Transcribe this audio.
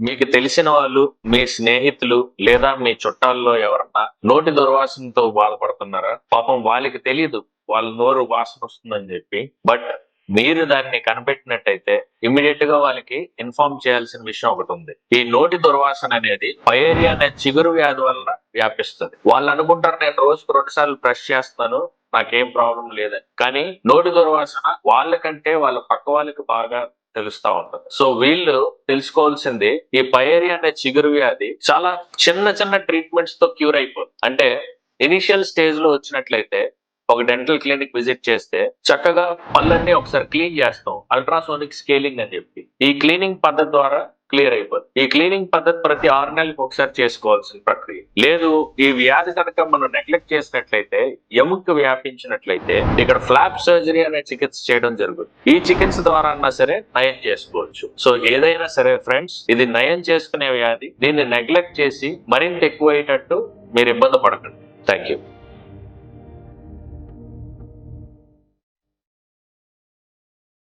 మీకు తెలిసిన వాళ్ళు, మీ స్నేహితులు లేదా మీ చుట్టాల్లో ఎవరన్నా నోటి దుర్వాసనతో బాధపడుతున్నారా? పాపం వాళ్ళకి తెలీదు. వాళ్ళ నోరు వాసన వస్తుందని చెప్పి. బట్ మీరు దాన్ని కనిపెట్టినట్టయితే ఇమ్మీడియేట్ గా వాళ్ళకి ఇన్ఫార్మ్ చేయాల్సిన విషయం ఒకటి ఉంది. ఈ నోటి దుర్వాసన అనేది పయేరియా అనే చిగురు వ్యాధి వల్ల వ్యాపిస్తుంది. వాళ్ళు అనుకుంటారు నేను రోజుకు 2 సార్లు బ్రష్ చేస్తాను, నాకేం ప్రాబ్లం లేదని. కానీ నోటి దుర్వాసన వాళ్ళకంటే వాళ్ళ పక్క వాళ్ళకి బాగా తెలుస్తా ఉంటది. సో వీళ్ళు తెలుసుకోవాల్సింది ఈ పయేరియా అనే చిగురు వ్యాధి చాలా చిన్న చిన్న ట్రీట్మెంట్స్ తో క్యూర్ అయిపోతుంది. అంటే ఇనిషియల్ స్టేజ్ లో వచ్చినట్లయితే ఒక డెంటల్ క్లినిక్ విజిట్ చేస్తే చక్కగా పళ్ళన్నీ ఒకసారి క్లీన్ చేస్తాం, అల్ట్రాసోనిక్ స్కేలింగ్ అని చెప్పి. ఈ క్లీనింగ్ పద్ధతి ద్వారా క్లియర్ అయిపోతుంది. ఈ క్లీనింగ్ పద్ధతి ప్రతి 6 నెలలకు ఒకసారి చేసుకోవాల్సిన ప్రక్రియ. లేదు ఈ వ్యాధి కనుక మనం నెగ్లెక్ట్ చేసినట్లయితే, ఎముక వ్యాపించినట్లయితే ఇక్కడ ఫ్లాప్ సర్జరీ అనే చికిత్స చేయడం జరుగుతుంది. ఈ చికిత్స ద్వారా అన్నా సరే నయం చేసుకోవచ్చు. సో ఏదైనా సరే ఫ్రెండ్స్, ఇది నయం చేసుకునే వ్యాధి. దీన్ని నెగ్లెక్ట్ చేసి మరింత ఎక్కువ అయ్యేటట్టు మీరు ఇబ్బంది పడకండి. Thank you.